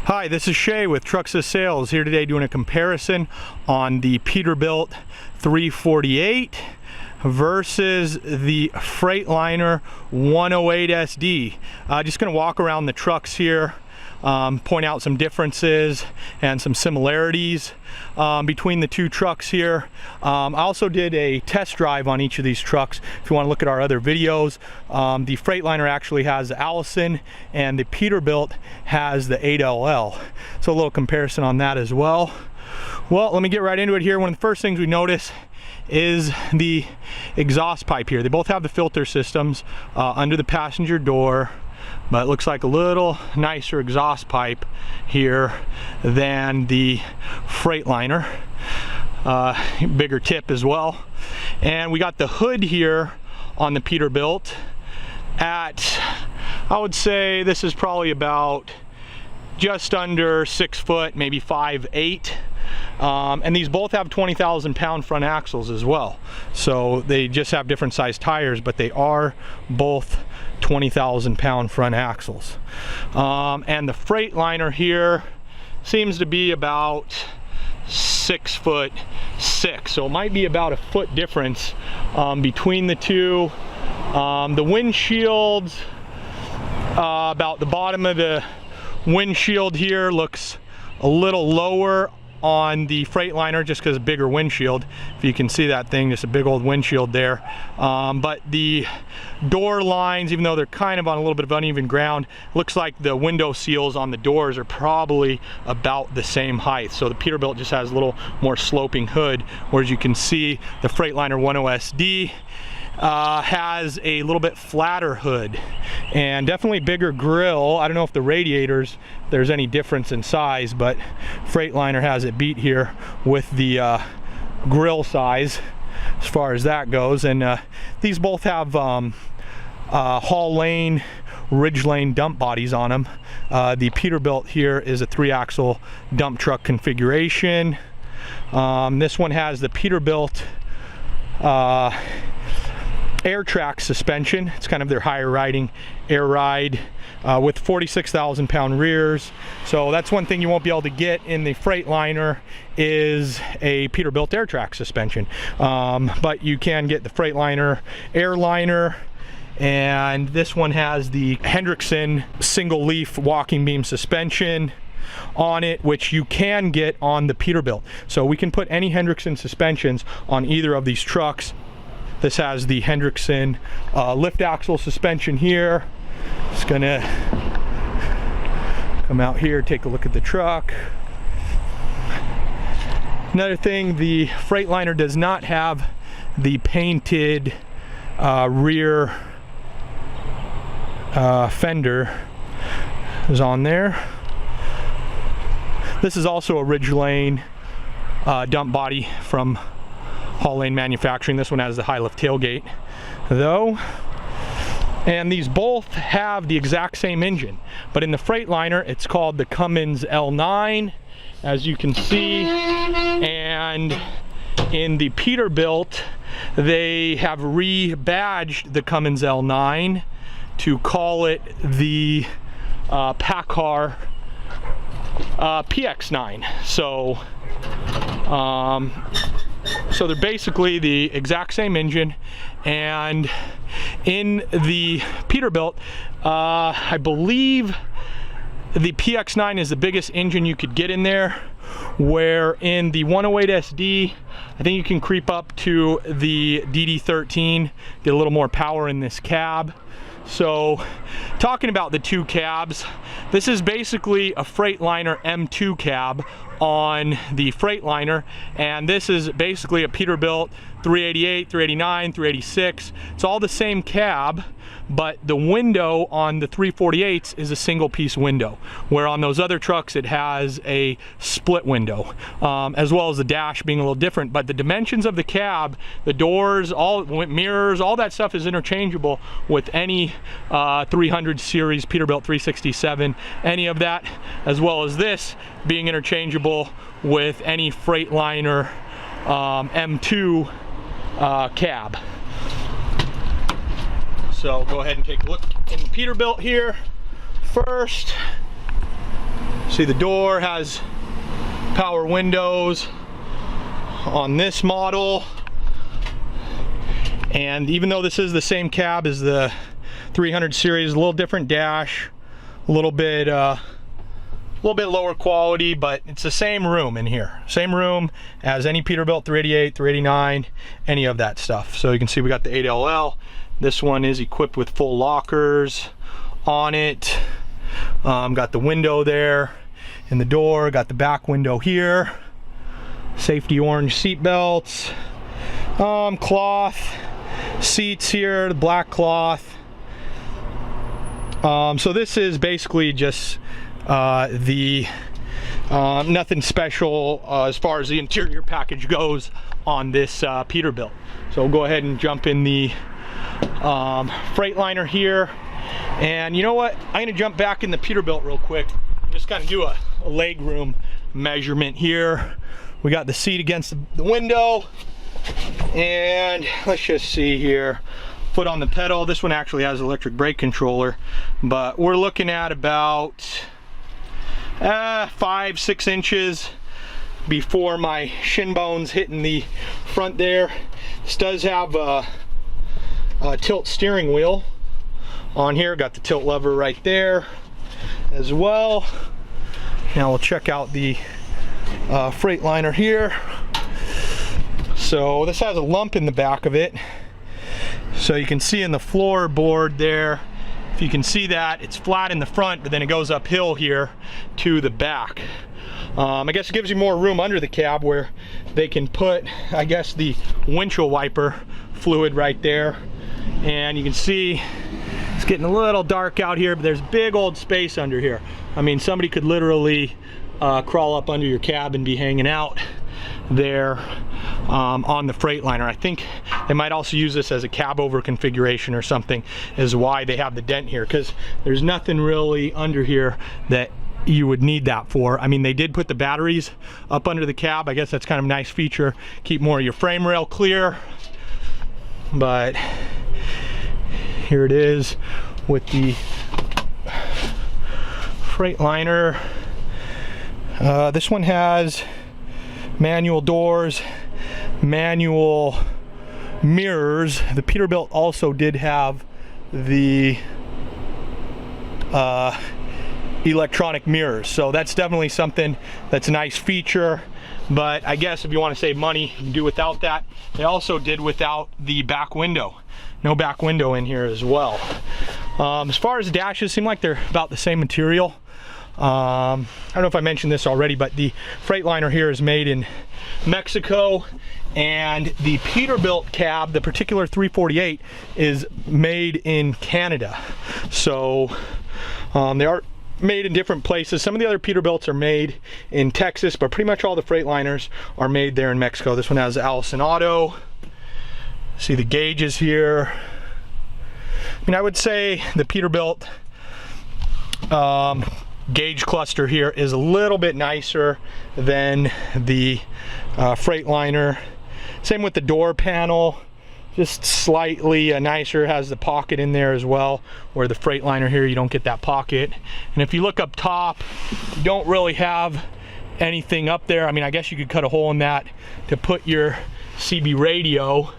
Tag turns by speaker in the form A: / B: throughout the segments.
A: Hi, this is Shay with Truxas Sales, here today doing a comparison on the Peterbilt 348 versus the Freightliner 108SD. Just going to walk around the trucks here, point out some differences and some similarities between the two trucks here. I also did a test drive on each of these trucks. If you want to look at our other videos, the Freightliner actually has the Allison and the Peterbilt has the 8LL. So a little comparison on that as well. Well, let me get right into it here. One of the first things we notice is the exhaust pipe here. They both have the filter systems under the passenger door, but it looks like a little nicer exhaust pipe here than the Freightliner. Bigger tip as well. And we got the hood here on the Peterbilt at, I would say this is probably about just under 6 foot, maybe 5'8". And these both have 20,000 pound front axles as well. So they just have different size tires, but they are both 20,000 pound front axles. And the Freightliner here seems to be about 6'6", so it might be about a foot difference between the two. The windshield, about the bottom of the windshield here looks a little lower on the Freightliner just because bigger windshield. If you can see that thing, just a big old windshield there. But the door lines, even though they're kind of on a little bit of uneven ground, looks like the window seals on the doors are probably about the same height. So the Peterbilt just has a little more sloping hood, whereas you can see the Freightliner 108SD has a little bit flatter hood and definitely bigger grille. I don't know if the radiators, there's any difference in size, but Freightliner has it beat here with the grille size as far as that goes. And these both have haul lane, ridge lane dump bodies on them. The Peterbilt here is a 3-axle dump truck configuration. This one has the Peterbilt air track suspension. It's kind of their higher riding air ride with 46,000 pound rears. So that's one thing you won't be able to get in the Freightliner is a Peterbilt air track suspension. But you can get the Freightliner airliner, and this one has the Hendrickson single leaf walking beam suspension on it, which you can get on the Peterbilt. So we can put any Hendrickson suspensions on either of these trucks. This has the Hendrickson lift axle suspension here. Just gonna come out here, take a look at the truck. Another thing, the Freightliner does not have the painted rear fender is on there. This is also a ridge lane dump body from haul lane manufacturing. This one has the high lift tailgate though. And these both have the exact same engine, but in the Freightliner it's called the Cummins L9, as you can see, and in the Peterbilt they have rebadged the Cummins L9 to call it the PACCAR PX9. So they're basically the exact same engine. And in the Peterbilt, I believe the PX9 is the biggest engine you could get in there, where in the 108SD, I think you can creep up to the DD13, get a little more power in this cab. So talking about the two cabs, this is basically a Freightliner M2 cab on the Freightliner, and this is basically a Peterbilt 388, 389, 386. It's all the same cab, but the window on the 348s is a single piece window, where on those other trucks it has a split window, as well as the dash being a little different. But the dimensions of the cab, the doors, all mirrors, all that stuff is interchangeable with any 300 series Peterbilt 367, any of that, as well as this being interchangeable with any Freightliner M2 cab. So go ahead and take a look in the Peterbilt here first. See, the door has power windows on this model, and even though this is the same cab as the 300 series, a little different dash, a little bit lower quality, but it's the same room in here, same room as any Peterbilt 388, 389, any of that stuff. So you can see we got the 8LL. This one is equipped with full lockers on it. Got the window there in the door, got the back window here, safety orange seat belts, cloth seats here, the black cloth. So this is basically just nothing special as far as the interior package goes on this Peterbilt. So we'll go ahead and jump in the Freightliner here, and you know what, I'm going to jump back in the Peterbilt real quick, just kind of do a legroom measurement here. We got the seat against the window, and let's just see here, foot on the pedal. This one actually has electric brake controller, but we're looking at about 5-6 inches before my shin bones hitting the front there. This does have a tilt steering wheel on here, got the tilt lever right there as well. Now we'll check out the Freightliner here. So this has a lump in the back of it, so you can see in the floorboard there, if you can see that, it's flat in the front, but then it goes uphill here to the back. I guess it gives you more room under the cab where they can put, I guess, the windshield wiper fluid right there. And you can see it's getting a little dark out here, but there's big old space under here. I mean, somebody could literally crawl up under your cab and be hanging out there on the Freightliner. I think they might also use this as a cab over configuration or something, is why they have the dent here, because there's nothing really under here that you would need that for. I mean, they did put the batteries up under the cab. I guess that's kind of a nice feature, keep more of your frame rail clear. But here it is with the Freightliner. This one has manual doors, manual mirrors. The Peterbilt also did have the electronic mirrors, so that's definitely something that's a nice feature. But I guess if you want to save money, you can do without that. They also did without the back window. No back window in here as well. As far as the dashes, seem like they're about the same material. I don't know if I mentioned this already, but the Freightliner here is made in Mexico, and the Peterbilt cab, the particular 348, is made in Canada. So they are made in different places. Some of the other Peterbilts are made in Texas, but pretty much all the Freightliners are made there in Mexico. This one has Allison Auto. See the gauges here. I mean, I would say the Peterbilt gauge cluster here is a little bit nicer than the Freightliner. Same with the door panel, just slightly nicer. Has the pocket in there as well, where the Freightliner here you don't get that pocket. And if you look up top, you don't really have anything up there. I mean, I guess you could cut a hole in that to put your CB radio.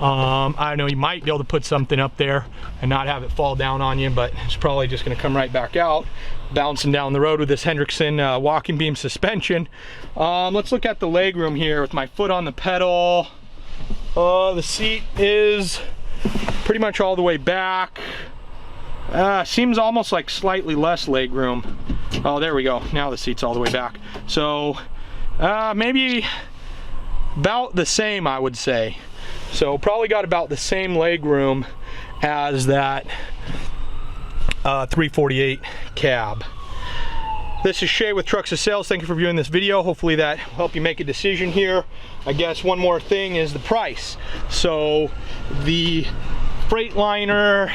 A: I don't know, you might be able to put something up there and not have it fall down on you, but it's probably just going to come right back out, bouncing down the road with this Hendrickson walking beam suspension. Let's look at the legroom here with my foot on the pedal. The seat is pretty much all the way back. Seems almost like slightly less legroom. Oh, there we go. Now the seat's all the way back. So maybe about the same, I would say. So probably got about the same legroom as that 348 cab. This is Shay with Truxas Sales. Thank you for viewing this video. Hopefully that will help you make a decision here. I guess one more thing is the price. So the Freightliner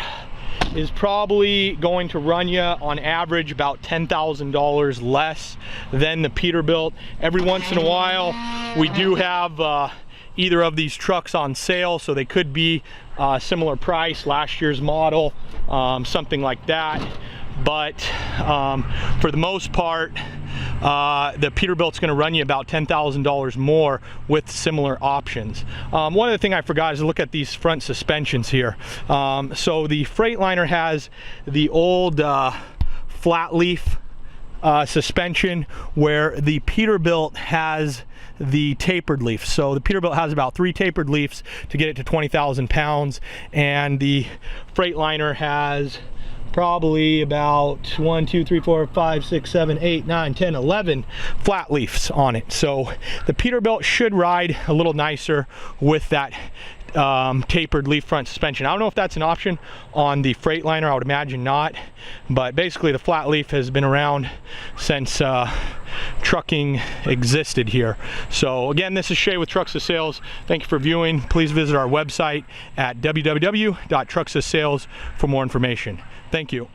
A: is probably going to run you on average about $10,000 less than the Peterbilt. Every once in a while we do have either of these trucks on sale, so they could be similar price, last year's model, something like that. But for the most part, the Peterbilt's going to run you about $10,000 more with similar options. One other thing I forgot is to look at these front suspensions here. So the Freightliner has the old flat leaf suspension, where the Peterbilt has the tapered leaf. So the Peterbilt has about 3 tapered leaves to get it to 20,000 pounds, and the Freightliner has probably about 1, 2, 3, 4, 5, 6, 7, 8, 9, 10, 11 flat leaves on it. So the Peterbilt should ride a little nicer with that tapered leaf front suspension. I don't know if that's an option on the Freightliner. I would imagine not, but basically the flat leaf has been around since trucking existed here. So again, this is Shay with Truxas Sales. Thank you for viewing. Please visit our website at www.truxassales for more information. Thank you.